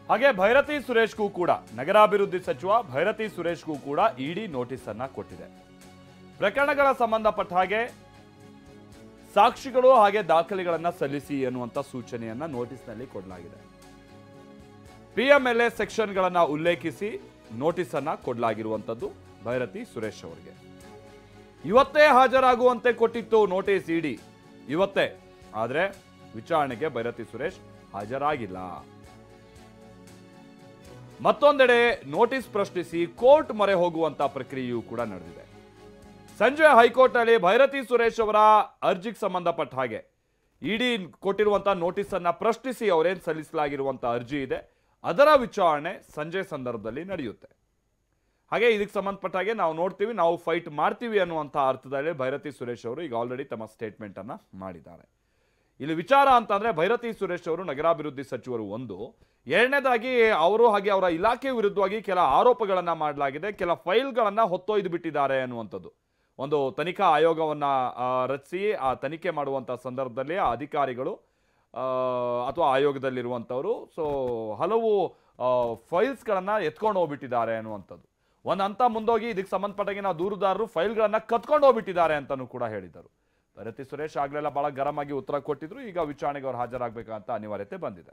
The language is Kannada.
ಹಾಗೆ ಭೈರತಿ ಸುರೇಶ್ಗೂ ಕೂಡ ನಗರಾಭಿವೃದ್ಧಿ ಸಚಿವ ಭೈರತಿ ಸುರೇಶ್ಗೂ ಕೂಡ ಇಡಿ ನೋಟಿಸ್ ಅನ್ನ ಕೊಟ್ಟಿದೆ. ಪ್ರಕರಣಗಳ ಸಂಬಂಧಪಟ್ಟ ಹಾಗೆ ಸಾಕ್ಷಿಗಳು ಹಾಗೆ ದಾಖಲೆಗಳನ್ನ ಸಲ್ಲಿಸಿ ಎನ್ನುವಂತ ಸೂಚನೆಯನ್ನ ನೋಟಿಸ್ನಲ್ಲಿ ಕೊಡಲಾಗಿದೆ. ಪಿಎಂಎಲ್ಎ ಸೆಕ್ಷನ್ಗಳನ್ನ ಉಲ್ಲೇಖಿಸಿ ನೋಟಿಸ್ ಅನ್ನ ಕೊಡಲಾಗಿರುವಂತದ್ದು ಭೈರತಿ ಸುರೇಶ್ ಅವರಿಗೆ. ಇವತ್ತೇ ಹಾಜರಾಗುವಂತೆ ಕೊಟ್ಟಿತ್ತು ನೋಟಿಸ್ ಇಡಿ ಇವತ್ತೇ. ಆದ್ರೆ ವಿಚಾರಣೆಗೆ ಭೈರತಿ ಸುರೇಶ್ ಹಾಜರಾಗಿಲ್ಲ. ಮತ್ತೊಂದೆಡೆ ನೋಟಿಸ್ ಪ್ರಶ್ನಿಸಿ ಕೋರ್ಟ್ ಮೊರೆ ಹೋಗುವಂತ ಪ್ರಕ್ರಿಯೆಯೂ ಕೂಡ ನಡೆದಿದೆ. ಸಂಜೆ ಹೈಕೋರ್ಟ್ ನಲ್ಲಿ ಭೈರತಿ ಸುರೇಶ್ ಅವರ ಅರ್ಜಿಗೆ ಸಂಬಂಧಪಟ್ಟ ಹಾಗೆ ಇಡಿ ಕೊಟ್ಟಿರುವಂತಹ ನೋಟಿಸ್ ಅನ್ನ ಪ್ರಶ್ನಿಸಿ ಅವರೇನ್ ಸಲ್ಲಿಸಲಾಗಿರುವಂತಹ ಅರ್ಜಿ ಇದೆ ಅದರ ವಿಚಾರಣೆ ಸಂಜೆ ಸಂದರ್ಭದಲ್ಲಿ ನಡೆಯುತ್ತೆ. ಹಾಗೆ ಇದಕ್ಕೆ ಸಂಬಂಧಪಟ್ಟ ಹಾಗೆ ನಾವು ನೋಡ್ತೀವಿ, ನಾವು ಫೈಟ್ ಮಾಡ್ತೀವಿ ಅನ್ನುವಂಥ ಅರ್ಥದಲ್ಲಿ ಭೈರತಿ ಸುರೇಶ್ ಅವರು ಈಗ ಆಲ್ರೆಡಿ ತಮ್ಮ ಸ್ಟೇಟ್ಮೆಂಟ್ ಅನ್ನ ಮಾಡಿದ್ದಾರೆ. ಇಲ್ಲಿ ವಿಚಾರ ಅಂತಂದ್ರೆ ಭೈರತಿ ಸುರೇಶ್ ಅವರು ನಗರಾಭಿವೃದ್ಧಿ ಸಚಿವರು ಒಂದು, ಎರಡನೇದಾಗಿ ಅವರು ಹಾಗೆ ಅವರ ಇಲಾಖೆ ವಿರುದ್ಧವಾಗಿ ಕೆಲ ಆರೋಪಗಳನ್ನ ಮಾಡಲಾಗಿದೆ, ಕೆಲ ಫೈಲ್ಗಳನ್ನ ಹೊತ್ತೊಯ್ದು ಬಿಟ್ಟಿದ್ದಾರೆ ಅನ್ನುವಂಥದ್ದು. ಒಂದು ತನಿಖಾ ಆಯೋಗವನ್ನ ರಚಿಸಿ ಆ ತನಿಖೆ ಮಾಡುವಂತ ಸಂದರ್ಭದಲ್ಲಿ ಆ ಅಧಿಕಾರಿಗಳು ಅಥವಾ ಆಯೋಗದಲ್ಲಿರುವಂಥವರು ಹಲವು ಫೈಲ್ಸ್ಗಳನ್ನ ಎತ್ಕೊಂಡು ಹೋಗ್ಬಿಟ್ಟಿದ್ದಾರೆ ಅನ್ನುವಂಥದ್ದು. ಒಂದು ಹಂತ ಮುಂದೋಗಿ ಇದಕ್ಕೆ ಸಂಬಂಧಪಟ್ಟಾಗೆ ನಾವು ದೂರುದಾರರು ಫೈಲ್ಗಳನ್ನ ಕತ್ಕೊಂಡು ಹೋಗ್ಬಿಟ್ಟಿದ್ದಾರೆ ಅಂತಲೂ ಕೂಡ ಹೇಳಿದರು. ಭೈರತಿ ಸುರೇಶ್ ಆಗ್ಲೆಲ್ಲ ಬಹಳ ಗರಂ ಆಗಿ ಉತ್ತರ ಕೊಟ್ಟಿದ್ರು. ಈಗ ವಿಚಾರಣೆಗೆ ಅವ್ರು ಹಾಜರಾಗಬೇಕಂತ ಅನಿವಾರ್ಯತೆ ಬಂದಿದೆ.